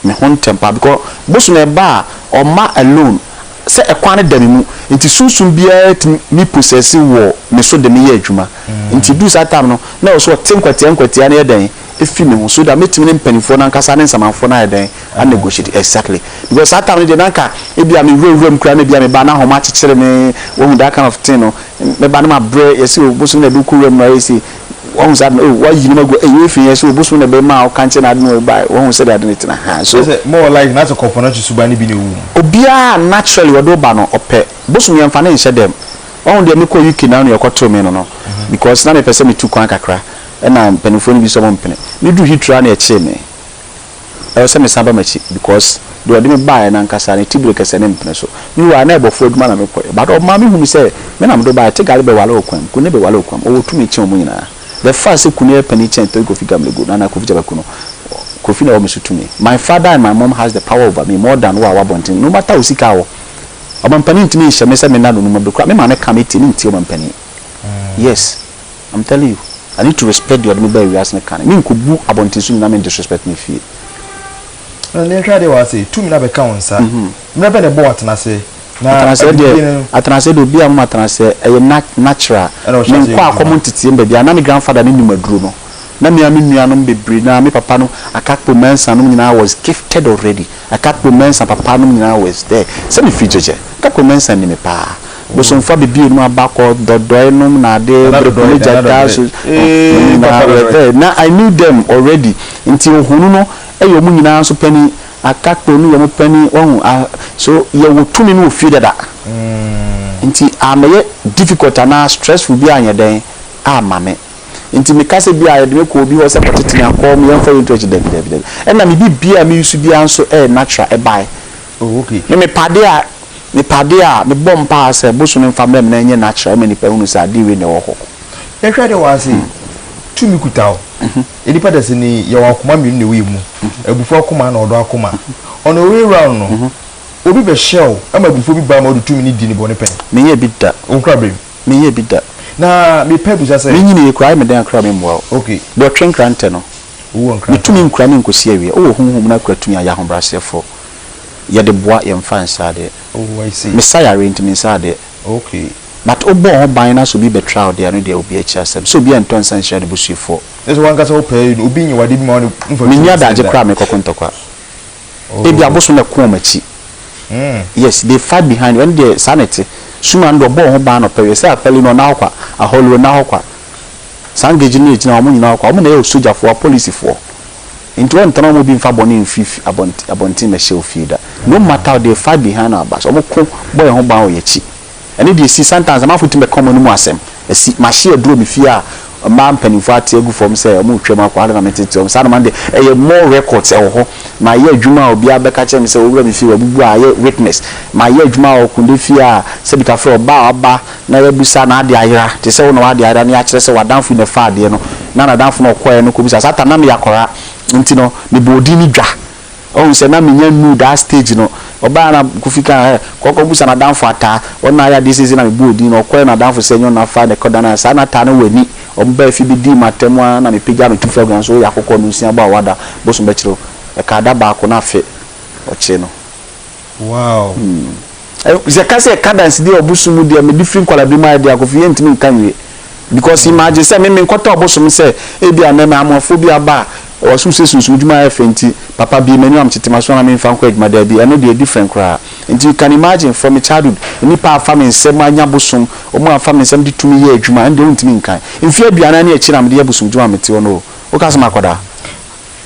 me hon temper because bosu na ba o ma alone say e kwane dami mu nti sunsun bia mi possess wo me so de me ye adwuma nti do that time no na o so tenkwati na ye dan efi me ho so da metimi ne mpanifo na nkasa ne nsamanfo na ye dan and negotiate exactly because that time de nanka e bia me wrem kra na bia me ba na ho ma chekere me wo that kind of thing no me ba na ma bre yesi bosu na du ku wrem na yesi one said why you never go if you so bosu na be ma o kanche na no buy one said that it na ha so more like not a component to subani bi ne wu obia naturally wodo ba no ope bosu yemfa na nche dem one dey me ko UK na no yokoto me no because na me pese me tu kwan kakra na penifo ni bi so mo mpene me du hitra na e che me e se me samba machi because do ade me buy na nkasa na tibule kese ne mpene so mi wa na ebofo aduma na me ko but o ma me hu mi se me na me do buy te gale be wala okwam ku ne be wala okwam o tu me che mo nyina the first kunu penny chen to go figure me go na ko fija kuno ko fi na o mesu to me my father and my mom has the power over me more than wa bontin no matter usika wo o penny ntimi hye me se me na no me be me ma ne committee ni nti o penny yes I'm telling you I need to respect your me by Ewiase Nna kan me ko bu abontin so na me disrespect me fie na ne twa de wa say tu me na be ka wonsa me be ne bo atena se na atanase do bia mo atanase e natural me kwa akomo titi mbe bia na me grandfather ni nimaduro no na me nua no bebre na me papa no akakpo mensa no nyina was gifted already akakpo mensa papa no nyina was there se me fijeje akakpo mensa ni me pa boso mfa be bio no abako dodo no na de brokoli jata so na I knew them already until ohunu no e yo mu nyina so pani akakpo no yo pani ohun so ye wo tumi no feel that nti amaye difficult na stressful bi anya den amame nti me kase bi aye de me ko bi ho se potete na ko me yemfa into echi de and na me bi me use bi anso natural e buy okay me pade a me bom pa se bosu me mfa me na enye natural me ni pa hunu sa di we ne wo ho e hwa de wa se tumi kutawo edipa da se ni ye wa koma mi ne we mu ebufu akoma na odo akoma on the way round no obi be shell ama ebufu bi ba ma odo tumi ni di ni bone pen me ye bi da onkra brem me ye bi da na me pebu ja se me nyine ekura me dan kra me mo okay do twen krante no wo nkra me tumi nkura ni nkosi awie o honhom na kura tumi aya hombrasefo ye de boa ye mfa nsade oh I see me say rent me nsade okay but obo ho ban na so bi betra de anu de obi achi asem so bi enton san share de busufo this one ka so pay obi nyi wade bi ma no mfa me nya da je kra me kokontokwa e bi aboso na ko machi yes they fight behind when the sanity suma ndo bo ho ban no pay say apeli no na akwa aholo na akwa sangeji ni ejina omo nyina akwa omo na e soja fo police fo into one time mo bi mfa boni mfifi abonti me shell feeder no matter how they fight behind our backs omo ko boy ho ban o yachi and if you see sometimes am afuti me come no mu asem esi ma share duro me fia ma mpanifo ate egu form say omo twem akwa na metete om sana man de more records e ho ma ye adwuma obi abeka che me say owura me fia bubu a ye witness ma ye adwuma o kunde fia se bika fro ba na yabusa na ade ayira te se wo na ade ayira na ya kire se wadanfo ne fa ade no na danfo no koye no ko bisa sata na me yakora nti no me bodi ni dwa o se na me nya nu that stage no oba na kufika kokko busa na danfo ata ona ya this season na me bodi no koye na danfo se nyo na fa de koda na sa na ta na wani o mba fi bi di matemwa na me pija no 2 fragrance so yakokko no sia ba wada boso be kiro e ka da ba ko na fe o che no wow ze ka se cadence de obusu mu de me different color bi ma de akofi yentimi nkanwe because imagine say me nkoto oboso mu say e bia na me amofo bia ba o su se sunsu djuma efenti papa bi menu am chitima so na me fan kwa djuma da bi eno de different kra and you can imagine from a childhood nipa afa me nsem anya bosom omo afa me nsem de tumi ye adwuma ende untimi nkan mfi aduana na echi na me de bosom dwuma mete no o ka sama koda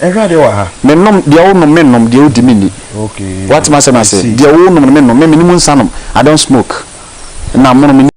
ehwa de wa ha mennom de wo nom mennom de odi mini okay what ma say de wo nom mennom me minimum nsanom I don't smoke na mo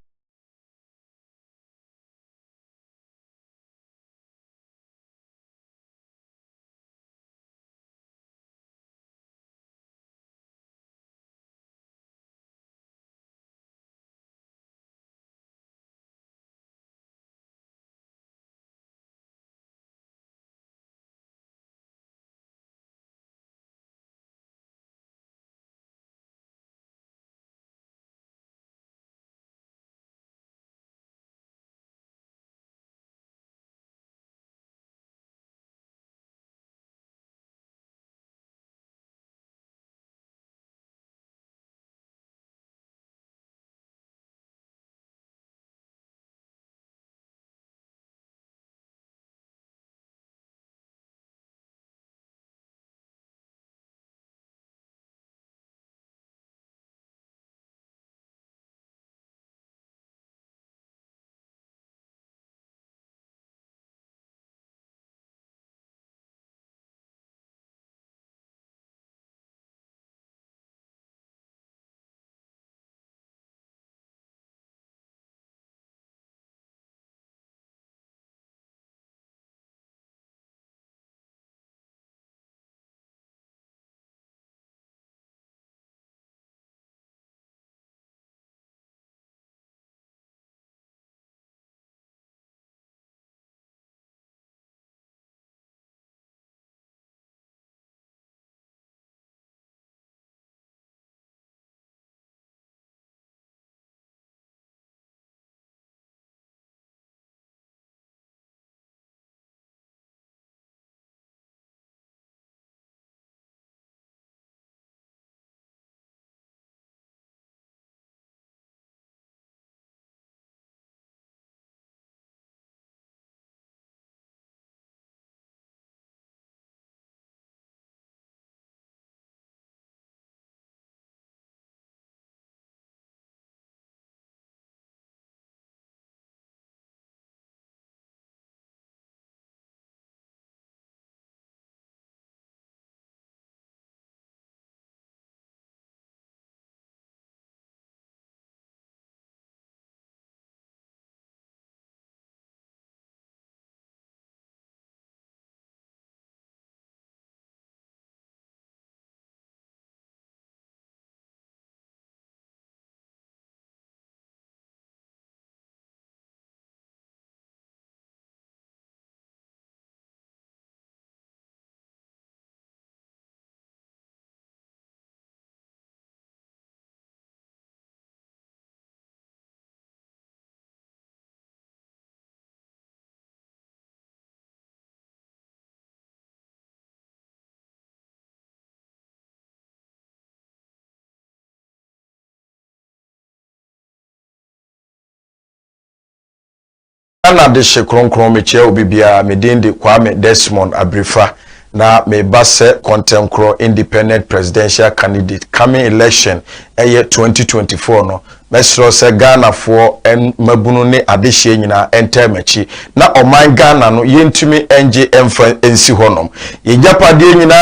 ana de hye kronkron me chia obibia me dinde Kwame Desmond Abrifa na me base contemporary independent presidential candidate coming election eye 2024 no mesro se Ghana for en mabunu ne adehye nyina entemachi na oman Ghana no yentumi enje emfa ensi honom ye japade nyina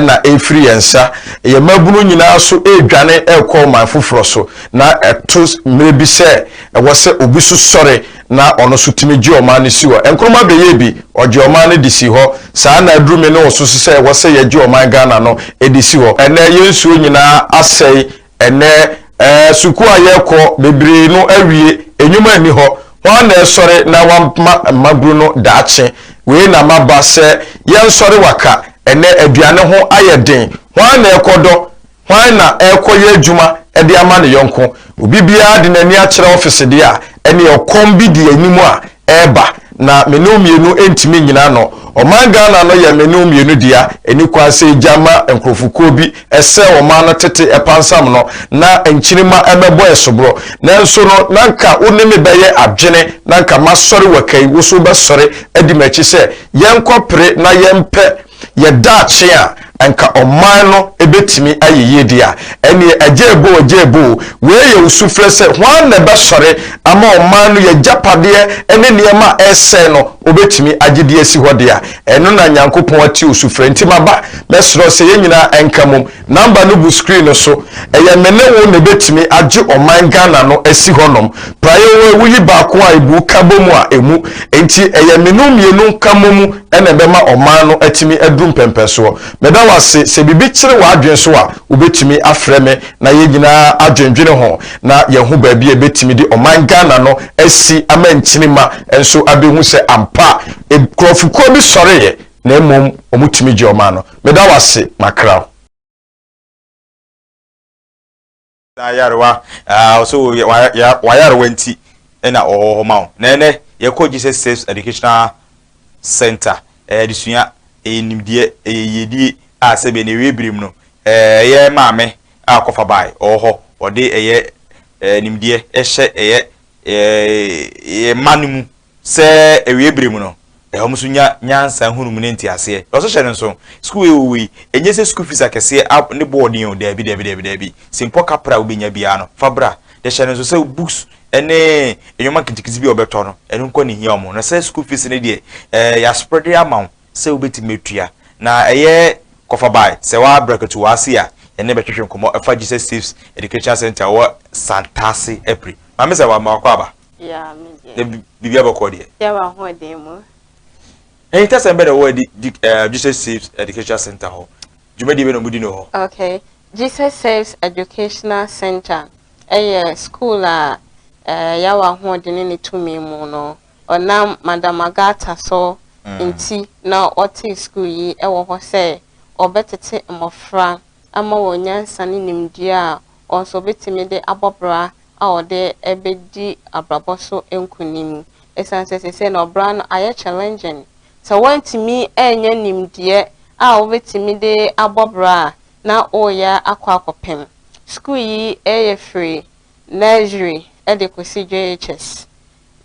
na efri yensa ye mabunu nyina so edwane ekọ man foforo so na eto mrebi se wo se obisu sore na ono so timi gi oman ne si ho enkroma beye bi ogi oman ne disi ho saa na adrume ne oso se wo se ye gi oman Ghana no edisi ho ene yensuo nyina asei ene suku ayeko bebre no awie enyuma ni ho ho na esore na wa magru no daache we na maba se ye sore waka ene aduane ho ayeden ho na ekodo ho na ekoye adwuma ede ama ne yonko obibia de nani a kire office de a ene okombi de animu a eba na menomienu entimi nyina no oman Ghana no ye menomienu dia eni kwase jama enkrofuko bi ese oman no tete epansam no na enchirima emebo esobro nanso no nanka wonemi beye adwene nanka masori wakai woso be sori edimachi se yenkopre na yempe ye daache a enka oman no ebetimi ayeye dia ene ajebo we ye usufre se hwan na be sore ama oman no ye japade ene niema ese no obetimi agide asi ho dia eno na nyankopon ati usufre ntimaba lesro se ye nyina enka mum number no bu screen so eye mene wo na betimi age oman Ghana no asi honom praye wo yi ba ko a ebu kabomu a emu enti eye menu mienu kamomu ene bema oman no atimi adum pempeso meda wase se bibi kire wa adwen so a obetimi afreme na ye nyina adwendwene ho na ye hu ba bi ebetimi di oman Ghana no asi amantinima enso abehu se ampa ekrofuko bi sore ye na emom omutimi je oman no meda wase makra na yarwa so wayarwa nti na ohoma na ene ye ko Jesus Safe Educational Center disua enimdie yedi asebe ne webrim no ye maame akofa bai oho ode eye nimdie ehye eye manum se ewebrim no ehomso nyansa hunum ne ntiase oso hye nso school ewi enye se school fees akese ne boarding o dabi simple kapra obenya bia no fabra de hye nso se books ene enyoma kitikisi bi obeto no enu nko ne hia omo na se school fees ne de ya spread amount se obeti metua na eye kofa bai se wa bracket wa asia ene betwetwe nkomo efa Jesus Safe Education Center wa Santasi April mame se wa makwa ba ya me bibia bako de ya wa ho de mu tell us better word Jesus Safe Education Center ho jumedi be no mudi no ho okay Jesus Safe Educational Center school ya wa ho de ne tumi mu no ona Madam Agata so inti na oti school yi ewo ho se obetete mmofra ama wonyansa ne nimdi a onso betimi de abobra a ode ebedi abraboso enkunim esanse se na obra no aye challenging so want me enya nimdi a obetimi de abobra na oya akwa akopem school yi free nursery de kosi JHS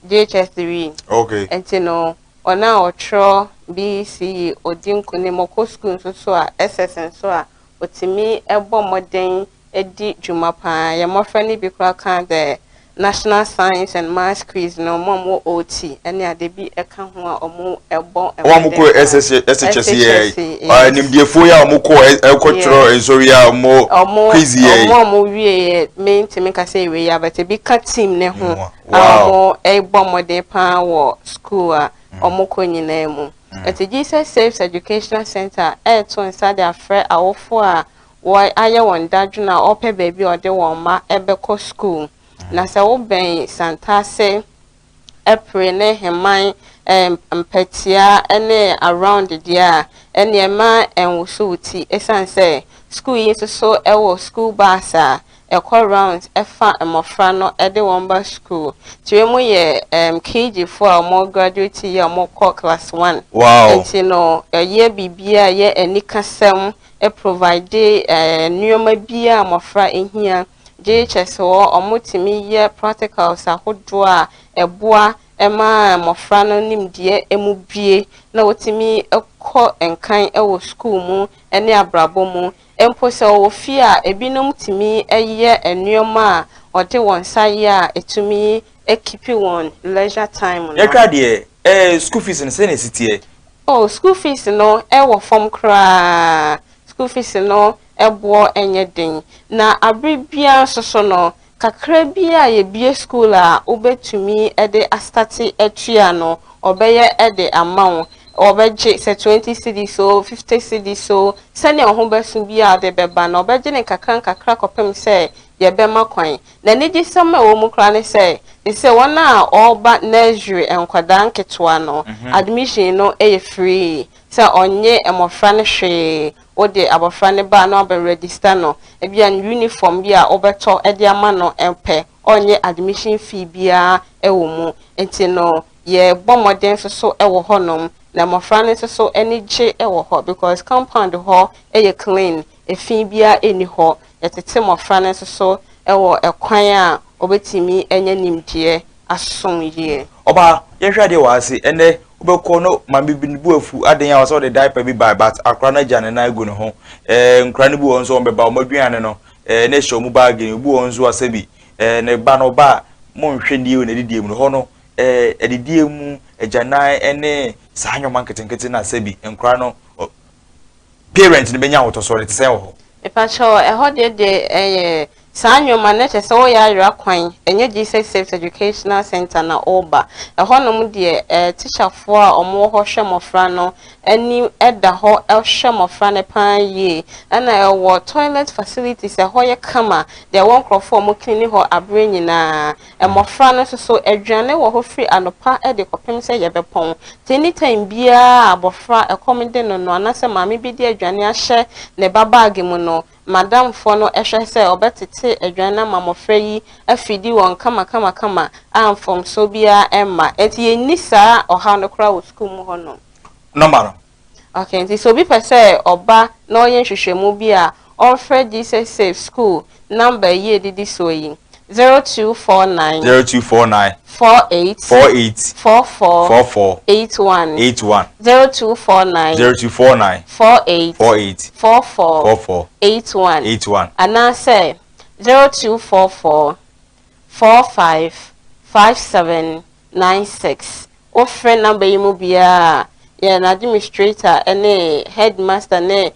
3 okay entino ona otro BC odinkune moko school so a SSN so a otimi ebo moden edi jumapa ya mofra ni bi kra kan the National Science and Maths quiz no momo OT ene ade bi eka ho a omo ebo omo SHS ye nimdiefo ya omo ko ekotro ensori ya omo quiz ye omo wie main team ka say we ya but bi ka team ne ho omo ebo moden pa wo school a omo ko nyina mu at Jesus Safe Educational Center to inside their frɛ awofo a why aye won dadu na ope baby ode won ma ebeko school na se wo ben Santase April ne heman mpatia ene around dia ene ma enwuso uti esanse school yi so ewo school bus a ekɔ rounds efa emofra no ede won ba school tiwemu ye KG4 a mo graduate ye mo class 1 wow enti no ye bibia ye enikasem provide nneoma bia mofra ehia JHS wo omutimi ye practicals ahodo a eboa ema mofra no nimdie emubie na wotimi ekɔ enkan ewo school mu ene abrabo mu empo se wo fi a ebinom timi eye nneoma a ode won saye a etumi ekipi won leisure time no yekra de school fees no se na sitie oh school fees no ewo form kra school fees no ebo enye den na abribia soso no kakra bia ye bie school a obetumi ede astati etua no obeye ede amount obeje se 20 cedi so 50 cedi so sene ho besu bia de beba na obeje ne kakra kopem se ye bema kwan na ne gisama wo mu kra ne se wona oba nursery enkwada nketwa no admission no free se onye emofra ne hwe ode abofra ne ba na obe register no ebia uniform bia obeto ede ama no empe onye admission fee bia ewo mu enti no ye bomoden so ewo honom na mofra ne so energy ewo ho because compound ho clean efin bia eni ho yetete mofra ne so ewo ekwan a obetimi enye nimdie asom ye oba yehwa de wa ase ene ubeko no mami binibu afu aden ya so the diaper bi by but akra na gya ne na egu ne ho nkra ne bu won so mbeba o maduane no na hye mu bag ne bu won so asabi ne ba no ba mo nhwe nie o na didie mu no ho no edidie mu agyanan ene saa nyoma nketenkete na asabi nkra no parent ne benya woto so le tse ho epacho ho de Sanyo manete so ya rakwan enye Jesus Safe Educational Center na Oba ehonom de teacher fo a omo ho hwe mofra no ani eda ho hwe mofra ne pan ye na ewo toilet facilities ho ye kama de won crofo mo clean ho abre nyina mofra no so adwane wo ho free anopa e de kopem se ye bepon anytime bia abofra ekomede no no anase mami bi de adwane ahye ne babag mu no Madam Fono ehwe se obetete adwana mamofra yi afidi won kama am from Sobia Emma eti enisa oha no kra wo school mu hono number okay nti so bi pese oba na oyen hwehwemu bi a offer Jesus Safe School number ye didi so yi 0249 48 44 81 0249 48 44 81 and I say 0244 45 57 96 offer number you mubia yeah na administrator and headmaster ne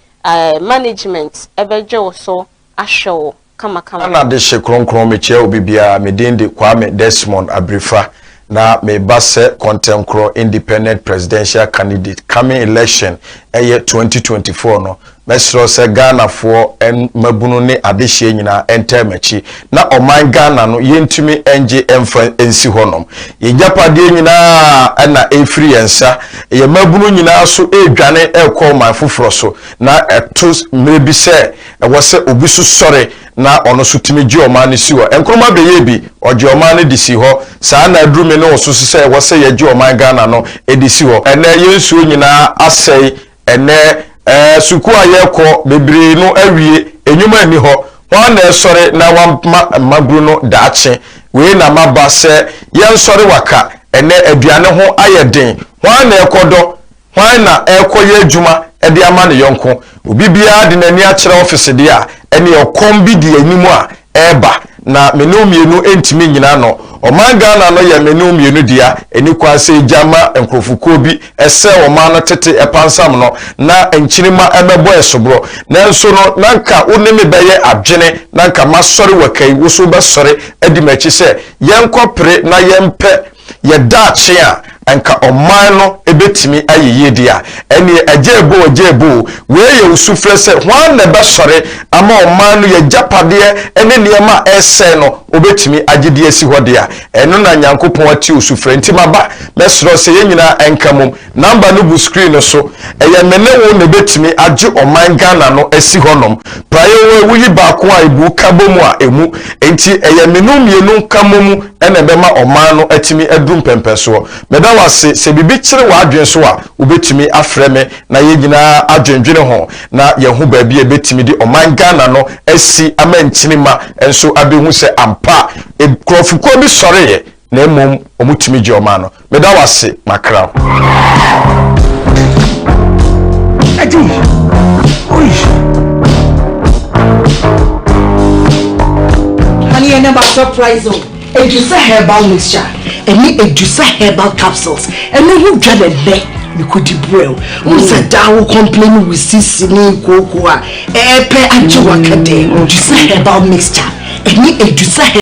management ebejo so ashow kama ana de hye kronkron meche obibia medinde Kwame Desmond Abrifa na me base contemporary independent presidential candidate coming election 2024 no mesro se Ghana for en mabunu ne adehye nyina entemachi na oman Ghana no yentumi enje emfa ensi honom yejapade nyina na efri ensa ye mabunu nyina so edwane ekọ man foforo so na eto mebi se wose obi so sore na ono so timi ji oman si ho enkroma beye bi oje oman ne disi ho saa na adrume ne oso se wose ye ji oman Ghana no edisi ho ene yensu nyina asei ene suku ayeko bebre no awie enyuma ni ho wan na sore na wan magru no daache we na maba se yen sore waka ene aduane ho ayeden wan na ekodo wan na ekoye adwuma ede ama ne yonko obi bia de nani a kire office de a ene okom bi de animu a eba na menomienu entimi nyina no oman Ghana no ye menomienu dia eni kwase jama enkrofukọ bi ese oman no tete epansam no na enkyirima emebo esobro nanso no nanka oneme beye adwene nanka masori wakai woso besori edimachi se yenkopre na yempe ye dache a enka oman no ebetimi ayeye dia eni ajebo we ye usufre se hwan na besori ama oman no ye japade ene niema ese no obetimi agide esi hode a eno na nyankopon ati usufre ntima ba mesro se ye nyina enkamum number no bu screen so eye mene wo na betimi age oman Ghana no esi honom praye wo yi ba ko a ebu kabomu a emu enti eye menu mienu kamomu ene bema oman no atimi adum pempeso meda wase se bibi kire wa adwen so a obetimi afreme na ye nyina adwendwene ho na ye hu ba bi ebetimi di oman Ghana no esi amanchinima enso abehu se ampa ekrofukọ bi sore ye na emom omutimi je oman no meda wase makra Adi oi Honey, I never surprise you. Ewiase herbal mixture, any Ewiase herbal capsules, and then you get a neck, you could debrel. Unsa dawo complain with sisini kokoa, epe anchi wakade. Ewiase herbal mixture, any Ewiase